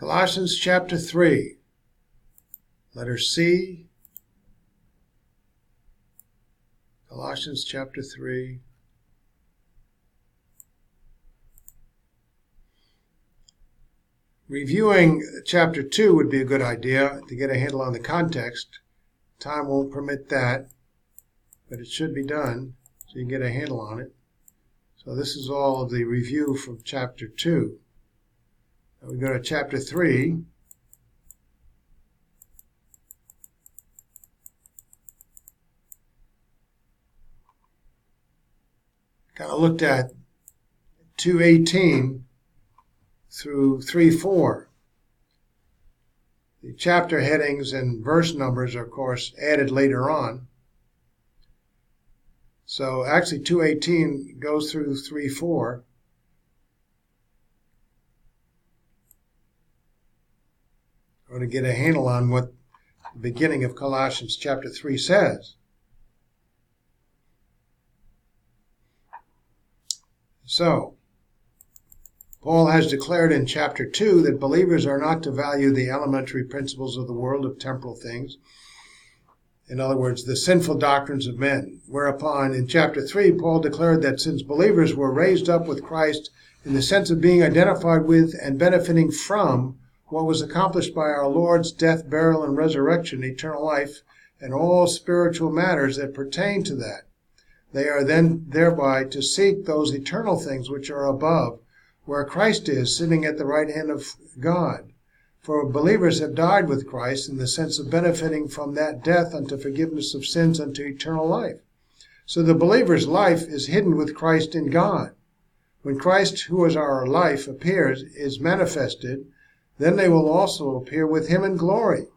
Colossians chapter 3, letter C. Colossians chapter 3. Reviewing chapter 2 would be a good idea to get a handle on the context. Time won't permit that, but it should be done so you can get a handle on it. So this is all of the review from chapter 2. Now we go to chapter 3. Kind of looked at 2:18 through 3:4. The chapter headings and verse numbers are, of course, added later on. So actually 2:18 goes through 3:4. I want to get a handle on what the beginning of Colossians chapter 3 says. So, Paul has declared in chapter 2 that believers are not to value the elementary principles of the world of temporal things. In other words, the sinful doctrines of men. Whereupon, in chapter 3, Paul declared that since believers were raised up with Christ in the sense of being identified with and benefiting from what was accomplished by our Lord's death, burial, and resurrection, eternal life, and all spiritual matters that pertain to that, they are then thereby to seek those eternal things which are above, where Christ is, sitting at the right hand of God. For believers have died with Christ in the sense of benefiting from that death unto forgiveness of sins unto eternal life. So the believer's life is hidden with Christ in God. When Christ, who is our life, appears, is manifested, then they will also appear with him in glory.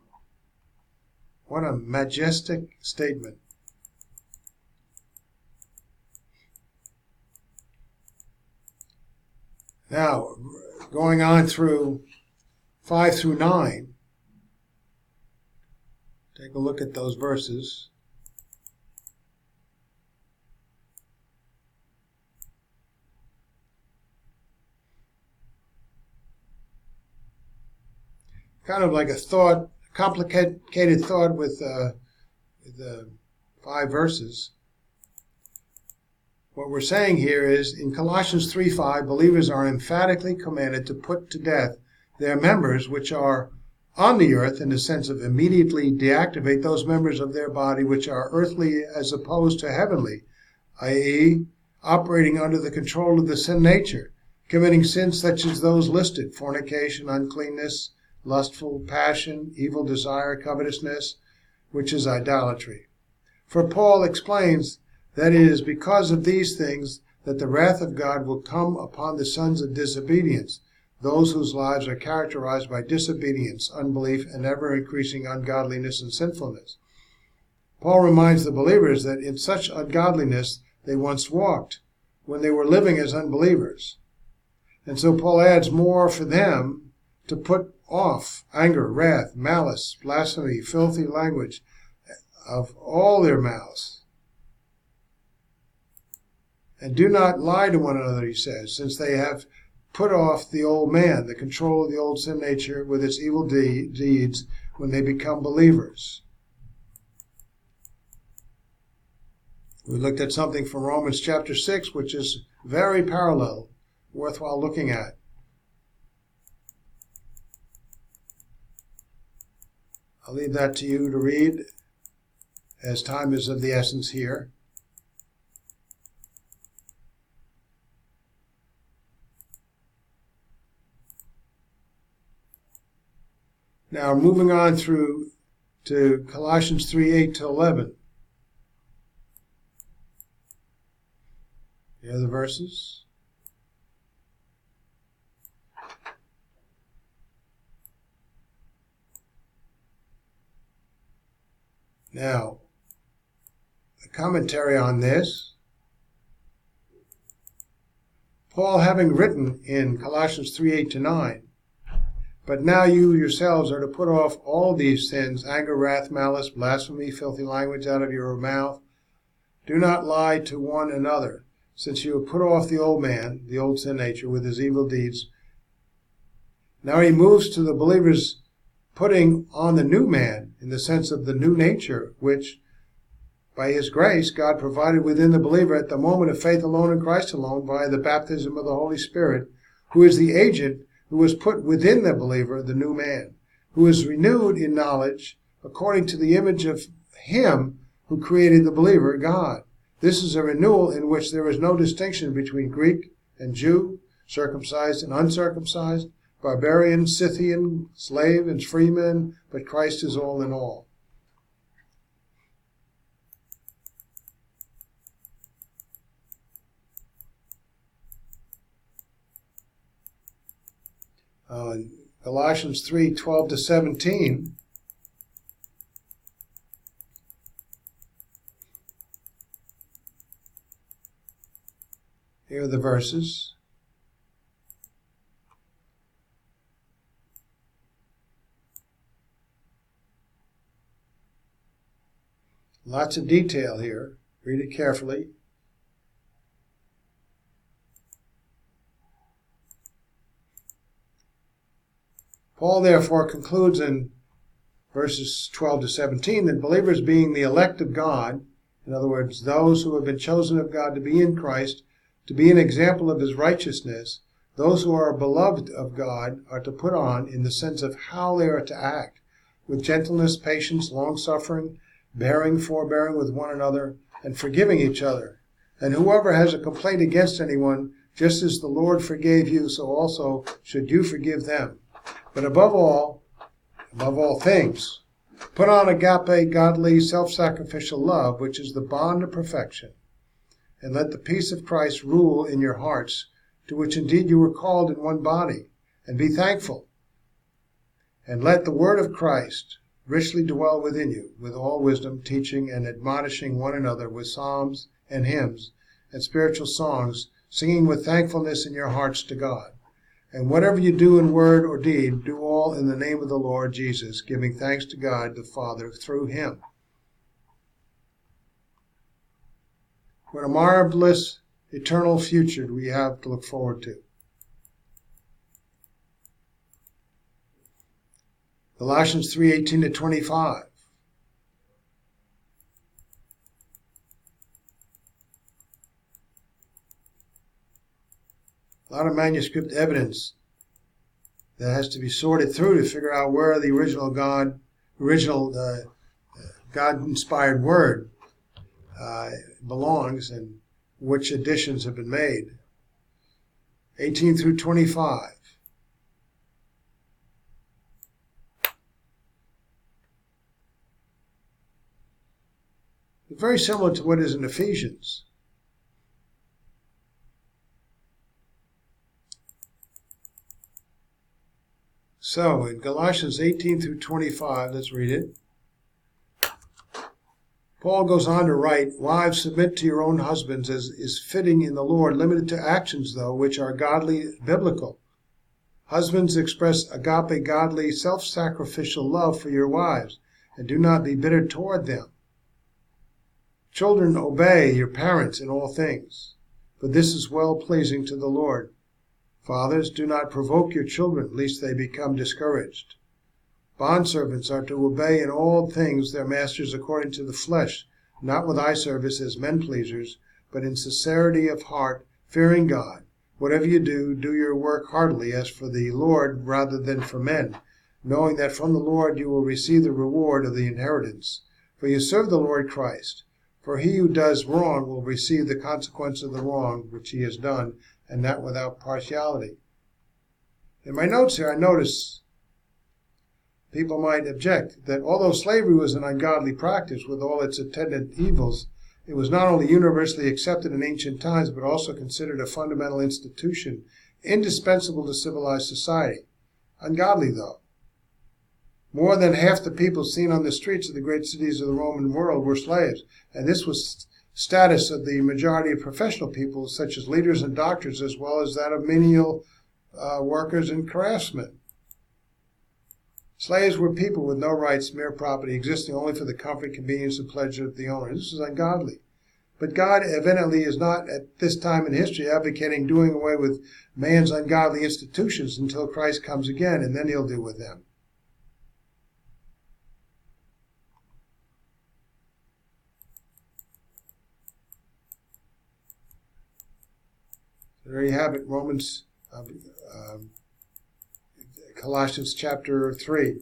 What a majestic statement. Now, going on through 5 through 9, take a look at those verses. Kind of like a thought, complicated thought with the 5 verses. What we're saying here is, in Colossians 3:5, believers are emphatically commanded to put to death their members which are on the earth, in the sense of immediately deactivate those members of their body which are earthly as opposed to heavenly, i.e., operating under the control of the sin nature, committing sins such as those listed: fornication, uncleanness, lustful passion, evil desire, covetousness, which is idolatry. For Paul explains that it is because of these things that the wrath of God will come upon the sons of disobedience, those whose lives are characterized by disobedience, unbelief, and ever-increasing ungodliness and sinfulness. Paul reminds the believers that in such ungodliness they once walked when they were living as unbelievers. And so Paul adds more for them to put off: anger, wrath, malice, blasphemy, filthy language of all their mouths. And do not lie to one another, he says, since they have put off the old man, the control of the old sin nature with its evil deeds, when they become believers. We looked at something from Romans chapter 6, which is very parallel, worthwhile looking at. I'll leave that to you to read, as time is of the essence here. Now, moving on through to Colossians 3:8 to 11. Here are the verses. Now, the commentary on this: Paul, having written in Colossians 3:8 to 9, but now you yourselves are to put off all these sins: anger, wrath, malice, blasphemy, filthy language out of your mouth. Do not lie to one another, since you have put off the old man, the old sin nature, with his evil deeds, Now he moves to the believer's putting on the new man in the sense of the new nature, which, by his grace, God provided within the believer at the moment of faith alone in Christ alone by the baptism of the Holy Spirit, who is the agent who was put within the believer, the new man, who is renewed in knowledge according to the image of him who created the believer, God. This is a renewal in which there is no distinction between Greek and Jew, circumcised and uncircumcised, barbarian, Scythian, slave and freeman, but Christ is all in all. In Colossians 3:12-17, here are the verses. Lots of detail here. Read it carefully. Paul therefore concludes in verses 12-17 that believers, being the elect of God, in other words, those who have been chosen of God to be in Christ, to be an example of his righteousness, those who are beloved of God are to put on, in the sense of how they are to act, with gentleness, patience, long-suffering, bearing, forbearing with one another, and forgiving each other. And whoever has a complaint against anyone, just as the Lord forgave you, so also should you forgive them. But above all things, put on agape, godly, self-sacrificial love, which is the bond of perfection. And let the peace of Christ rule in your hearts, to which indeed you were called in one body, and be thankful. And let the word of Christ richly dwell within you, with all wisdom, teaching and admonishing one another with psalms and hymns and spiritual songs, singing with thankfulness in your hearts to God. And whatever you do in word or deed, do all in the name of the Lord Jesus, giving thanks to God the Father through him. What a marvelous eternal future do we have to look forward to. Colossians 3:18-25. A lot of manuscript evidence that has to be sorted through to figure out where the original God-inspired word belongs and which additions have been made. 18-25. It's very similar to what is in Ephesians. So, in Colossians 18-25, let's read it. Paul goes on to write, "Wives, submit to your own husbands as is fitting in the Lord, limited to actions, though, which are godly, biblical. Husbands, express agape, godly, self-sacrificial love for your wives, and do not be bitter toward them. Children, obey your parents in all things, for this is well-pleasing to the Lord. Fathers, do not provoke your children, lest they become discouraged. Bondservants are to obey in all things their masters according to the flesh, not with eye service as men-pleasers, but in sincerity of heart, fearing God. Whatever you do, do your work heartily as for the Lord rather than for men, knowing that from the Lord you will receive the reward of the inheritance. For you serve the Lord Christ. For he who does wrong will receive the consequence of the wrong which he has done, and not without partiality." In my notes here, I notice people might object that although slavery was an ungodly practice with all its attendant evils, it was not only universally accepted in ancient times, but also considered a fundamental institution indispensable to civilized society. Ungodly, though. More than half the people seen on the streets of the great cities of the Roman world were slaves, and this was status of the majority of professional people, such as leaders and doctors, as well as that of menial workers and craftsmen. Slaves were people with no rights, mere property, existing only for the comfort, convenience, and pleasure of the owner. This is ungodly. But God evidently is not at this time in history advocating doing away with man's ungodly institutions until Christ comes again, and then he'll deal with them. There you have it, Colossians chapter 3.